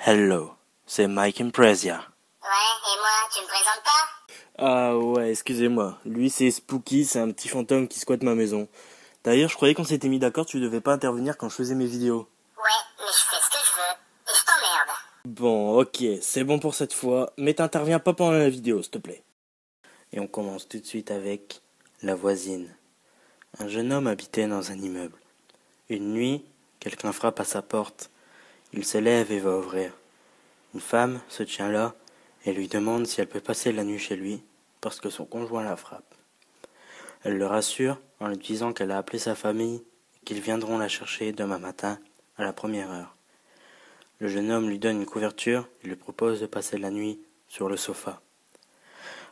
Hello, c'est Mike Imprezia. Ouais, et moi, tu me présentes pas? Ah ouais, excusez-moi. Lui c'est Spooky, c'est un petit fantôme qui squatte ma maison. D'ailleurs, je croyais qu'on s'était mis d'accord, tu devais pas intervenir quand je faisais mes vidéos. Ouais, mais je fais ce que je veux, et je t'emmerde. Bon, ok, c'est bon pour cette fois, mais t'interviens pas pendant la vidéo, s'il te plaît. Et on commence tout de suite avec la voisine. Un jeune homme habitait dans un immeuble. Une nuit, quelqu'un frappe à sa porte. Il se lève et va ouvrir. Une femme se tient là et lui demande si elle peut passer la nuit chez lui parce que son conjoint la frappe. Elle le rassure en lui disant qu'elle a appelé sa famille et qu'ils viendront la chercher demain matin à la première heure. Le jeune homme lui donne une couverture et lui propose de passer la nuit sur le sofa.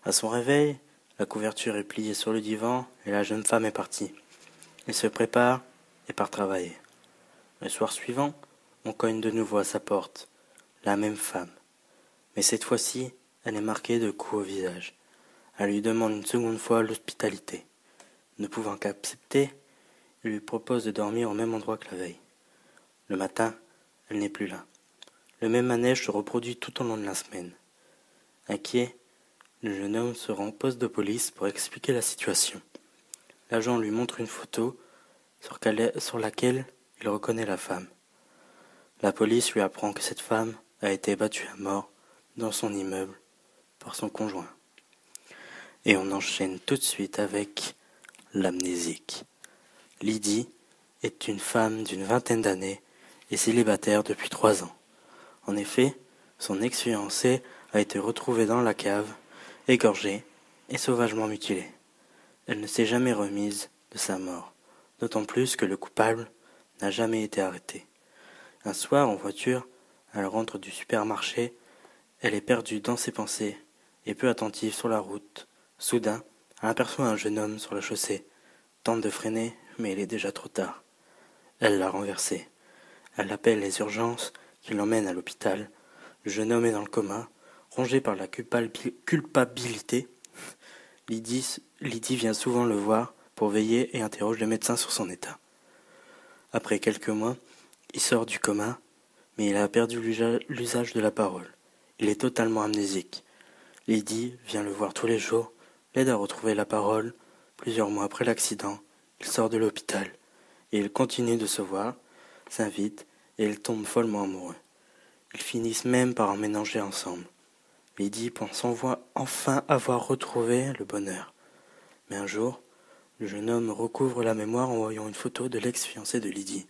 À son réveil, la couverture est pliée sur le divan et la jeune femme est partie. Il se prépare et part travailler. Le soir suivant, on cogne de nouveau à sa porte. La même femme. Mais cette fois-ci, elle est marquée de coups au visage. Elle lui demande une seconde fois l'hospitalité. Ne pouvant qu'accepter, il lui propose de dormir au même endroit que la veille. Le matin, elle n'est plus là. Le même manège se reproduit tout au long de la semaine. Inquiet, le jeune homme se rend au poste de police pour expliquer la situation. L'agent lui montre une photo sur laquelle il reconnaît la femme. La police lui apprend que cette femme a été battue à mort dans son immeuble par son conjoint. Et on enchaîne tout de suite avec l'amnésique. Lydie est une femme d'une vingtaine d'années et célibataire depuis 3 ans. En effet, son ex-fiancé a été retrouvé dans la cave, égorgé et sauvagement mutilé. Elle ne s'est jamais remise de sa mort, d'autant plus que le coupable n'a jamais été arrêté. Un soir, en voiture, elle rentre du supermarché, elle est perdue dans ses pensées et peu attentive sur la route. Soudain, elle aperçoit un jeune homme sur la chaussée, tente de freiner, mais il est déjà trop tard. Elle l'a renversé. Elle appelle les urgences qui l'emmènent à l'hôpital. Le jeune homme est dans le coma, rongé par la culpabilité. Lydie vient souvent le voir pour veiller et interroge le médecin sur son état. Après quelques mois, il sort du coma, mais il a perdu l'usage de la parole. Il est totalement amnésique. Lydie vient le voir tous les jours, l'aide à retrouver la parole. Plusieurs mois après l'accident, il sort de l'hôpital. Et ils continuent de se voir, s'invitent, et ils tombent follement amoureux. Ils finissent même par emménager ensemble. Lydie pense enfin avoir retrouvé le bonheur. Mais un jour, le jeune homme recouvre la mémoire en voyant une photo de l'ex-fiancée de Lydie.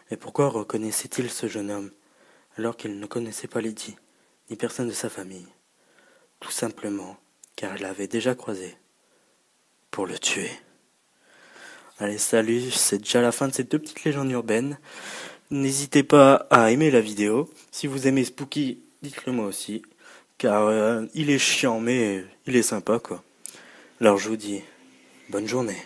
Mais pourquoi reconnaissait-il ce jeune homme, alors qu'il ne connaissait pas Lydie, ni personne de sa famille? Tout simplement car elle l'avait déjà croisé pour le tuer. Allez, salut, c'est déjà la fin de ces 2 petites légendes urbaines. N'hésitez pas à aimer la vidéo. Si vous aimez Spooky, dites-le moi aussi, car il est chiant, mais il est sympa, quoi. Alors je vous dis, bonne journée.